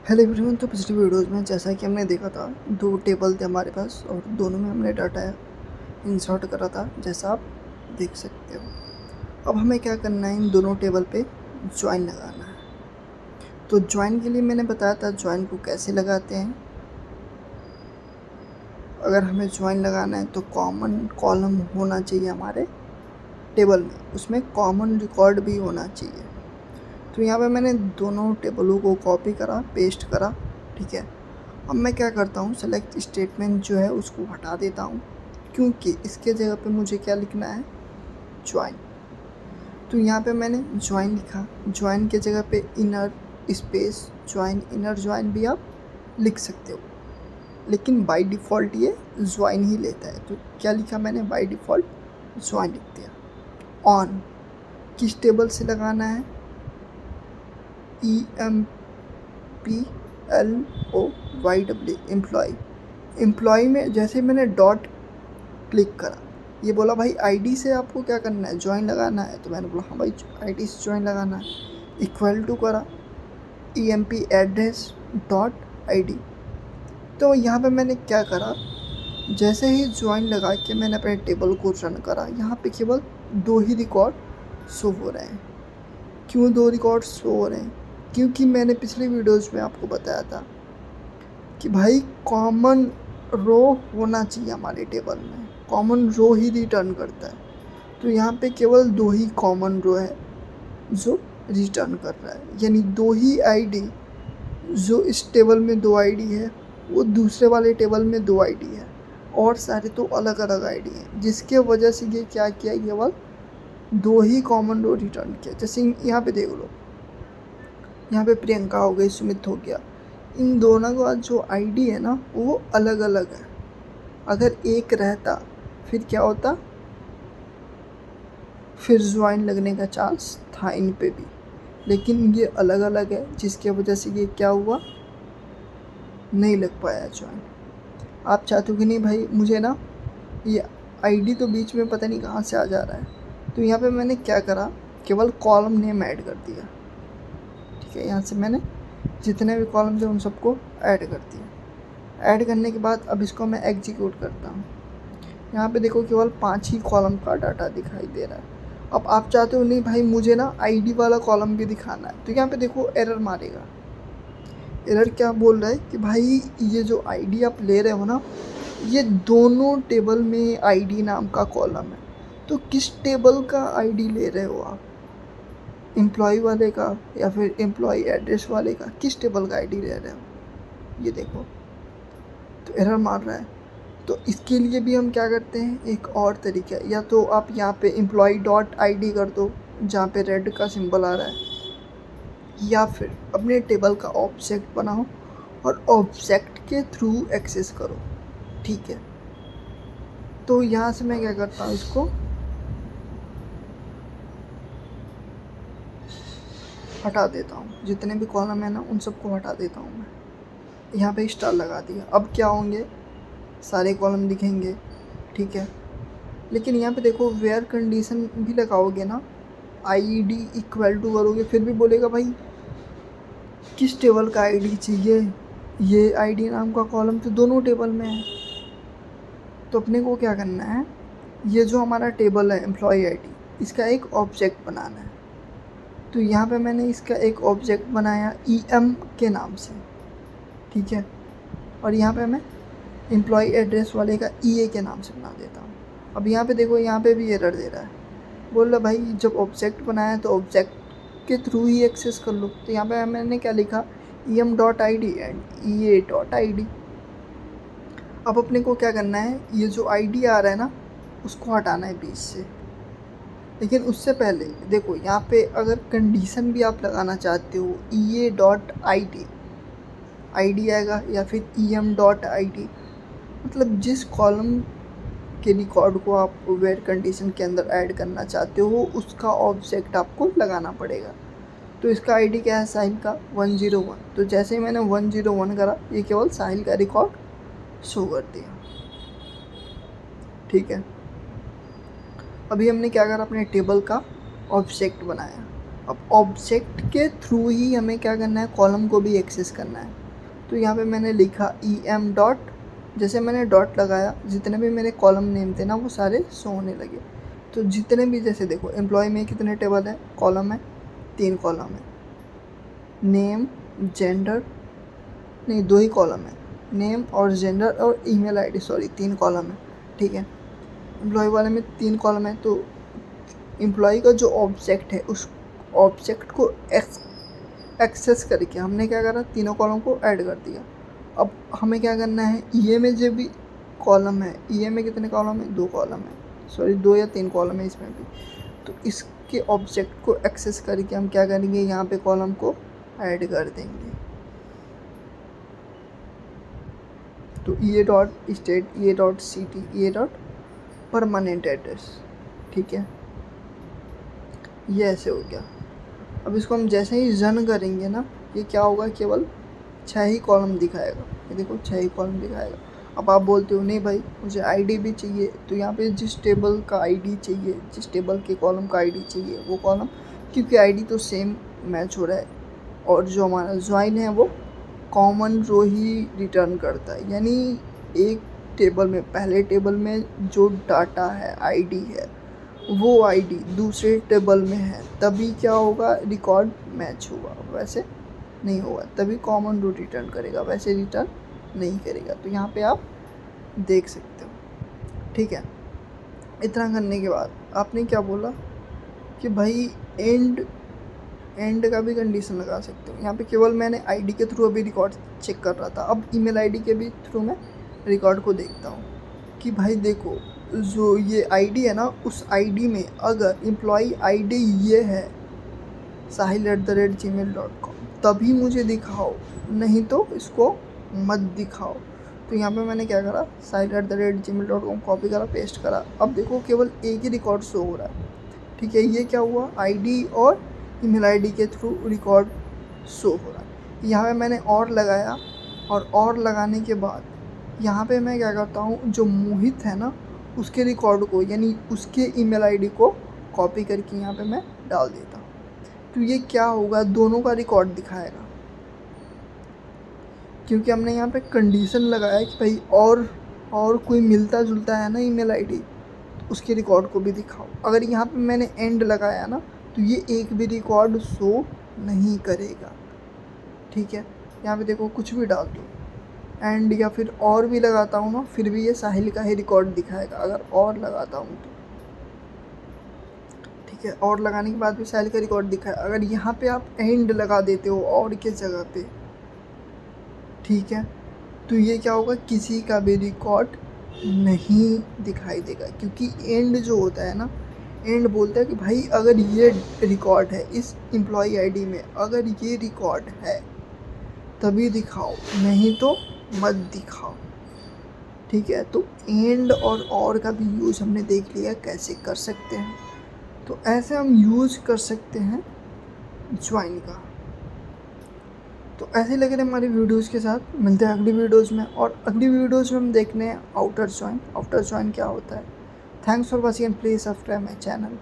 Hello everyone. तो पिछली videos में जैसा कि हमने देखा था, दो टेबल थे हमारे पास और दोनों में हमने डाटा इंसर्ट करा था, जैसा आप देख सकते हो। अब हमें क्या करना है, इन दोनों टेबल पे ज्वाइन लगाना है। तो ज्वाइन के लिए मैंने बताया था ज्वाइन को कैसे लगाते हैं। अगर हमें ज्वाइन लगाना है तो कॉमन कॉलम होना चाहिए हमारे टेबल में, उसमें कॉमन रिकॉर्ड भी होना चाहिए। तो यहाँ पे मैंने दोनों टेबलों को कॉपी करा, पेस्ट करा, ठीक है। अब मैं क्या करता हूँ, सेलेक्ट स्टेटमेंट जो है उसको हटा देता हूँ, क्योंकि इसके जगह पे मुझे क्या लिखना है, ज्वाइन। तो यहाँ पे मैंने ज्वाइन लिखा, ज्वाइन के जगह पे inner space join, inner join भी आप लिख सकते हो, लेकिन बाय डिफ़ॉल्ट ये ज्वाइन ही लेता है। तो क्या लिखा मैंने, बाय डिफ़ॉल्ट ज्वाइन लिख दिया। ऑन किस टेबल से लगाना है, EMPLOYW, एम्प्लॉय। एम्प्लॉय में जैसे मैंने डॉट क्लिक करा, ये बोला भाई आईडी से आपको क्या करना है, ज्वाइन लगाना है। तो मैंने बोला हाँ भाई आईडी से ज्वाइन लगाना है। इक्वल टू करा EMP एड्रेस डॉट ID। तो यहाँ पे मैंने क्या करा, जैसे ही ज्वाइन लगा के मैंने अपने टेबल को रन करा, यहाँ पे केवल दो ही रिकॉर्ड शो हो रहे हैं। क्यों दो रिकॉर्ड शो हो रहे हैं, क्योंकि मैंने पिछले वीडियोज़ में आपको बताया था कि भाई कॉमन रो होना चाहिए हमारे टेबल में, कॉमन रो ही रिटर्न करता है। तो यहाँ पे केवल दो ही कॉमन रो है जो रिटर्न कर रहा है, यानी दो ही आईडी। जो इस टेबल में दो आईडी है वो दूसरे वाले टेबल में दो आईडी है, और सारे तो अलग अलग आईडी हैं, जिसके वजह से ये क्या किया, केवल दो ही कॉमन रो रिटर्न किया। जैसे यहाँ पे देख लो, यहाँ पे प्रियंका हो गई, सुमित हो गया, इन दोनों का जो आईडी है ना वो अलग अलग है। अगर एक रहता फिर क्या होता, फिर ज्वाइन लगने का चांस था इन पे भी, लेकिन ये अलग अलग है, जिसके वजह से ये क्या हुआ, नहीं लग पाया ज्वाइन। आप चाहते हो कि नहीं भाई मुझे ना ये आईडी तो बीच में पता नहीं कहाँ से आ जा रहा है, तो यहाँ पे मैंने क्या करा, केवल कॉलम नेम ऐड कर दिया, ठीक है। यहाँ से मैंने जितने भी कॉलम थे उन सबको ऐड कर दिया। ऐड करने के बाद अब इसको मैं एग्जीक्यूट करता हूँ। यहाँ पे देखो केवल 5 ही कॉलम का डाटा दिखाई दे रहा है। अब आप चाहते हो नहीं भाई मुझे ना आईडी वाला कॉलम भी दिखाना है, तो यहाँ पे देखो एरर मारेगा। एरर क्या बोल रहा है कि भाई ये जो आईडी आप ले रहे हो ना, ये दोनों टेबल में आईडी नाम का कॉलम है, तो किस टेबल का आईडी ले रहे हो आप, एम्प्लॉय वाले का या फिर एम्प्लॉय एड्रेस वाले का, किस टेबल का आईडी ले रहे हो, ये देखो। तो एरर मार रहा है। तो इसके लिए भी हम क्या करते हैं, एक और तरीका है, या तो आप यहाँ पे employee.id कर दो जहाँ पे रेड का सिंबल आ रहा है, या फिर अपने टेबल का ऑब्जेक्ट बनाओ और ऑब्जेक्ट के थ्रू एक्सेस करो, ठीक है। तो यहाँ से मैं क्या करता हूँ, इसको हटा देता हूँ, जितने भी कॉलम है ना उन सबको हटा देता हूँ मैं। यहाँ पे स्टार लगा दिया। अब क्या होंगे, सारे कॉलम दिखेंगे, ठीक है। लेकिन यहाँ पे देखो वेयर कंडीशन भी लगाओगे ना, आईडी इक्वल टू करोगे, फिर भी बोलेगा भाई किस टेबल का आईडी चाहिए, ये आईडी नाम का कॉलम तो दोनों टेबल में है। तो अपने को क्या करना है, ये जो हमारा टेबल है एम्प्लॉय आईडी, इसका एक ऑब्जेक्ट बनाना है। तो यहाँ पे मैंने इसका एक ऑब्जेक्ट बनाया EM के नाम से, ठीक है। और यहाँ पे मैं एम्प्लॉय एड्रेस वाले का EA के नाम से बना देता हूँ। अब यहाँ पे देखो, यहाँ पे भी एरर दे रहा है, बोल रहा भाई जब ऑब्जेक्ट बनाया है तो ऑब्जेक्ट के थ्रू ही एक्सेस कर लो। तो यहाँ पे मैंने क्या लिखा, EM.id एंड EA.id। अब अपने को क्या करना है, ये जो आईडी आ रहा है ना उसको हटाना है बीच से। लेकिन उससे पहले देखो यहाँ पे अगर कंडीशन भी आप लगाना चाहते हो, EA.id आईडी आएगा, या फिर EM.id, मतलब जिस कॉलम के रिकॉर्ड को आप वेयर कंडीशन के अंदर ऐड करना चाहते हो उसका ऑब्जेक्ट आपको लगाना पड़ेगा। तो इसका आईडी क्या है, साहिल का 101। तो जैसे ही मैंने 101 करा, ये केवल साहिल का रिकॉर्ड शो कर दिया, ठीक है। अभी हमने क्या करा, अपने टेबल का ऑब्जेक्ट बनाया। अब ऑब्जेक्ट के थ्रू ही हमें क्या करना है, कॉलम को भी एक्सेस करना है। तो यहाँ पे मैंने लिखा em डॉट, जैसे मैंने डॉट लगाया जितने भी मेरे कॉलम नेम थे ना वो सारे शो होने लगे। तो जितने भी, जैसे देखो एम्प्लॉय में कितने टेबल है, कॉलम है, 3 कॉलम है, नेम जेंडर, नहीं 2 ही कॉलम है, नेम और जेंडर और ईमेल आईडी, सॉरी 3 कॉलम है, ठीक है। एम्प्लॉय वाले में 3 कॉलम है, तो एम्प्लॉय का जो ऑब्जेक्ट है उस ऑब्जेक्ट को एक्सेस करके हमने क्या करा, तीनों कॉलम को ऐड कर दिया। अब हमें क्या करना है, ये में जो भी कॉलम है, ये में कितने कॉलम है, 2 कॉलम है, सॉरी 2 या 3 कॉलम है इसमें भी। तो इसके ऑब्जेक्ट को एक्सेस करके हम क्या करेंगे, यहाँ पे कॉलम को ऐड कर देंगे। तो ये डॉट स्टेट, ये डॉट सिटी, ये डॉट परमानेंट एड्रेस, ठीक है, ये ऐसे हो गया। अब इसको हम जैसे ही रन करेंगे ना, ये क्या होगा, केवल 6 ही कॉलम दिखाएगा। ये देखो 6 ही कॉलम दिखाएगा। अब आप बोलते हो नहीं भाई मुझे आईडी भी चाहिए, तो यहाँ पे जिस टेबल का आईडी चाहिए, जिस टेबल के कॉलम का आईडी चाहिए वो कॉलम, क्योंकि आईडी तो सेम मैच हो रहा है और जो हमारा ज्वाइन है वो कॉमन रो ही रिटर्न करता है। यानी एक टेबल में, पहले टेबल में जो डाटा है, आईडी है, वो आईडी दूसरे टेबल में है, तभी क्या होगा, रिकॉर्ड मैच होगा, वैसे नहीं होगा। तभी कॉमन रो रिटर्न करेगा, वैसे रिटर्न नहीं करेगा। तो यहाँ पे आप देख सकते हो, ठीक है। इतना करने के बाद आपने क्या बोला कि भाई एंड का भी कंडीशन लगा सकते हो। यहाँ पे केवल मैंने आईडी के थ्रू अभी रिकॉर्ड चेक कर रहा था, अब ईमेल आईडी के भी थ्रू मैं रिकॉर्ड को देखता हूँ कि भाई देखो जो ये आईडी है ना, उस आईडी में अगर एम्प्लॉई आईडी ये है sahil@gmail.com, तभी मुझे दिखाओ, नहीं तो इसको मत दिखाओ। तो यहाँ पे मैंने क्या करा, sahil@gmail.com कॉपी करा, पेस्ट करा। अब देखो केवल एक ही रिकॉर्ड शो हो रहा है, ठीक है। ये क्या हुआ, आईडी और ईमेल आईडी के थ्रू रिकॉर्ड शो हो रहा है। यहाँ पे मैंने और लगाया, और लगाने के बाद यहाँ पे मैं क्या करता हूँ, जो मोहित है ना उसके रिकॉर्ड को, यानी उसके ईमेल आईडी को कॉपी करके यहाँ पे मैं डाल देता हूँ। तो ये क्या होगा, दोनों का रिकॉर्ड दिखाएगा, क्योंकि हमने यहाँ पे कंडीशन लगाया कि भाई और कोई मिलता जुलता है ना ईमेल आईडी, तो उसके रिकॉर्ड को भी दिखाओ। अगर यहाँ पे मैंने एंड लगाया ना, तो ये एक भी रिकॉर्ड शो नहीं करेगा, ठीक है। यहाँ पे देखो कुछ भी डाल दो, एंड या फिर और भी लगाता हूँ ना, फिर भी ये साहिल का ही रिकॉर्ड दिखाएगा अगर और लगाता हूँ तो, ठीक है। और लगाने के बाद भी साहिल का रिकॉर्ड दिखाए। अगर यहाँ पे आप एंड लगा देते हो और के जगह पे, ठीक है, तो ये क्या होगा, किसी का भी रिकॉर्ड नहीं दिखाई देगा। क्योंकि एंड जो होता है ना, एंड बोलता है कि भाई अगर ये रिकॉर्ड है इस एम्प्लॉई आईडी में, अगर ये रिकॉर्ड है तभी दिखाओ, नहीं तो मत दिखाओ, ठीक है। तो एंड और का भी यूज़ हमने देख लिया कैसे कर सकते हैं। तो ऐसे हम यूज़ कर सकते हैं ज्वाइन का। तो ऐसे लगे रहे हमारी वीडियोज़ के साथ, मिलते हैं अगली वीडियोज़ में। और अगली वीडियोज़ में हम देखने हैं आउटर ज्वाइन क्या होता है। Thanks for watching and please subscribe my channel.